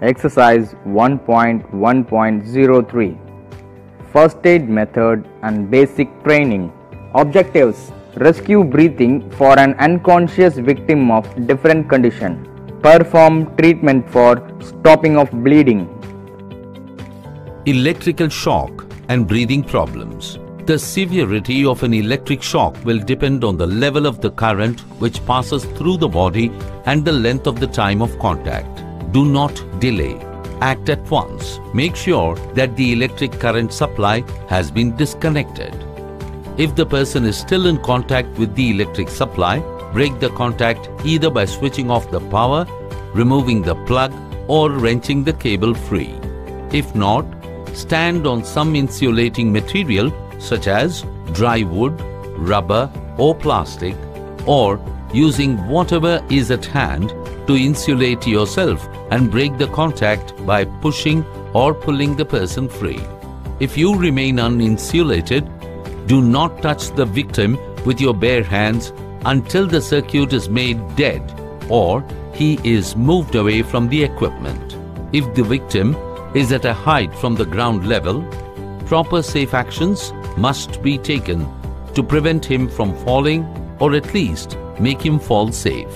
Exercise 1.1.03 First aid method and basic training. Objectives: rescue breathing for an unconscious victim of different condition. Perform treatment for stopping of bleeding. Electrical shock and breathing problems. The severity of an electric shock will depend on the level of the current which passes through the body and the length of the time of contact. Do not delay. Act at once. Make sure that the electric current supply has been disconnected. If the person is still in contact with the electric supply, break the contact either by switching off the power, removing the plug, or wrenching the cable free. If not, stand on some insulating material such as dry wood, rubber, or plastic, or using whatever is at hand to insulate yourself and break the contact by pushing or pulling the person free. If you remain uninsulated, do not touch the victim with your bare hands until the circuit is made dead or he is moved away from the equipment. If the victim is at a height from the ground level, proper safe actions must be taken to prevent him from falling or at least make him fall safe.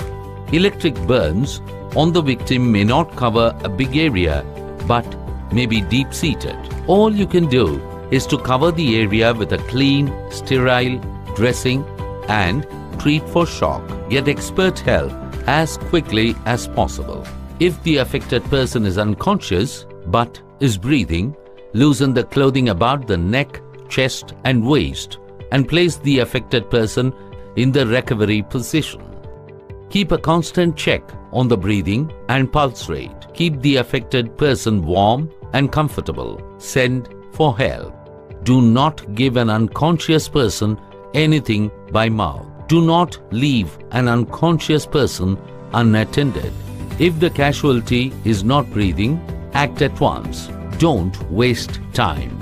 Electric burns on the victim may not cover a big area but may be deep-seated. All you can do is to cover the area with a clean, sterile dressing and treat for shock. Get expert help as quickly as possible. If the affected person is unconscious but is breathing, loosen the clothing about the neck, chest and waist and place the affected person in the recovery position. Keep a constant check on the breathing and pulse rate. Keep the affected person warm and comfortable. Send for help. Do not give an unconscious person anything by mouth. Do not leave an unconscious person unattended. If the casualty is not breathing, act at once. Don't waste time.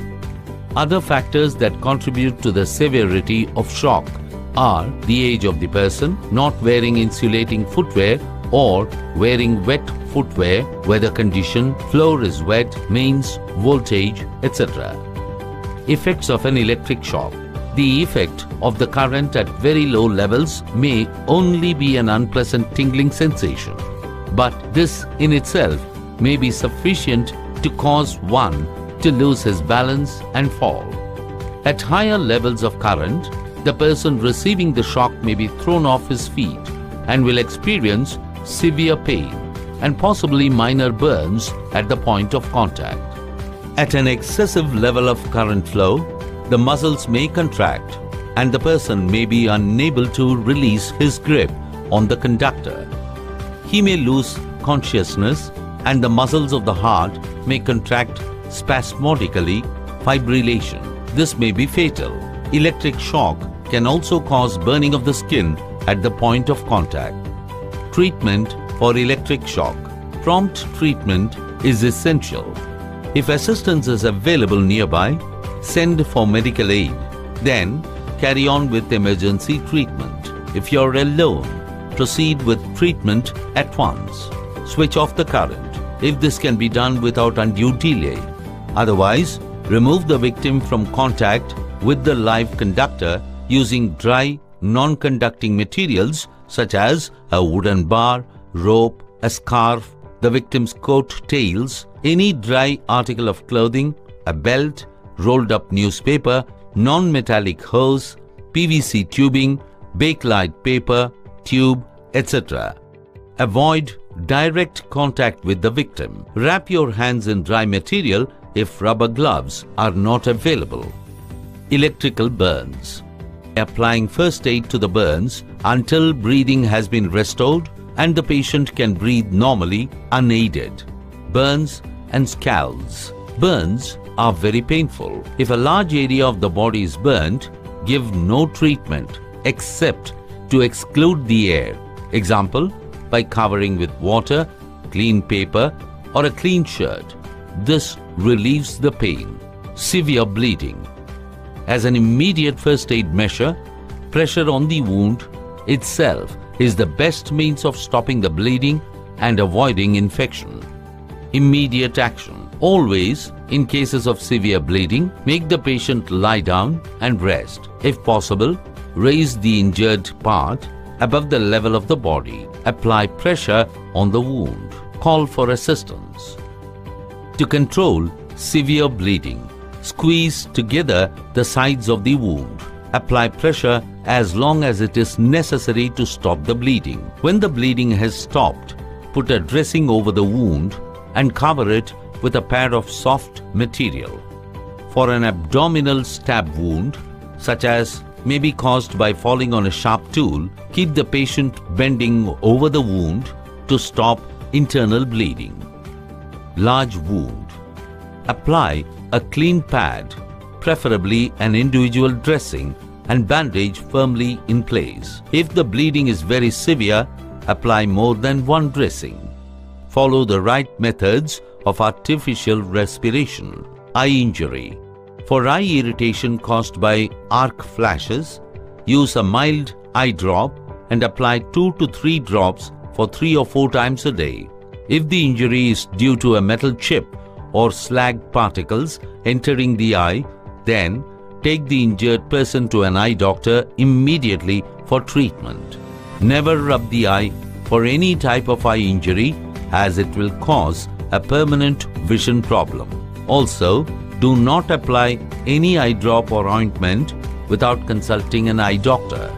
Other factors that contribute to the severity of shock are the age of the person, not wearing insulating footwear or wearing wet footwear, weather condition, floor is wet, mains, voltage, etc. Effects of an electric shock. The effect of the current at very low levels may only be an unpleasant tingling sensation, but this in itself may be sufficient to cause one to lose his balance and fall. At higher levels of current, the person receiving the shock may be thrown off his feet and will experience severe pain and possibly minor burns at the point of contact. At an excessive level of current flow, the muscles may contract and the person may be unable to release his grip on the conductor. He may lose consciousness and the muscles of the heart may contract spasmodically, fibrillation. This may be fatal. Electric shock can also cause burning of the skin at the point of contact. Treatment for electric shock. Prompt treatment is essential. If assistance is available nearby, send for medical aid. Then carry on with emergency treatment. If you're alone, proceed with treatment at once. Switch off the current if this can be done without undue delay. Otherwise, remove the victim from contact with the live conductor using dry, non-conducting materials such as a wooden bar, rope, a scarf, the victim's coat tails, any dry article of clothing, a belt, rolled up newspaper, non-metallic hose, PVC tubing, bakelite paper, tube, etc. Avoid direct contact with the victim. Wrap your hands in dry material if rubber gloves are not available. Electrical burns. Applying first aid to the burns until breathing has been restored and the patient can breathe normally unaided. Burns and scalds. Burns are very painful. If a large area of the body is burnt, give no treatment except to exclude the air. Example, by covering with water, clean paper or a clean shirt. This relieves the pain. Severe bleeding. As an immediate first aid measure, pressure on the wound itself is the best means of stopping the bleeding and avoiding infection. Immediate action. Always, in cases of severe bleeding, make the patient lie down and rest. If possible, raise the injured part above the level of the body. Apply pressure on the wound. Call for assistance. To control severe bleeding, squeeze together the sides of the wound. Apply pressure as long as it is necessary to stop the bleeding. When the bleeding has stopped, put a dressing over the wound and cover it with a pad of soft material. For an abdominal stab wound, such as may be caused by falling on a sharp tool, keep the patient bending over the wound to stop internal bleeding. Large wound. Apply a clean pad, preferably an individual dressing, and bandage firmly in place. If the bleeding is very severe, apply more than one dressing. Follow the right methods of artificial respiration. Eye injury. For eye irritation caused by arc flashes, use a mild eye drop and apply 2 to 3 drops for 3 or 4 times a day. If the injury is due to a metal chip or slag particles entering the eye, then take the injured person to an eye doctor immediately for treatment. Never rub the eye for any type of eye injury, as it will cause a permanent vision problem. Also, do not apply any eye drop or ointment without consulting an eye doctor.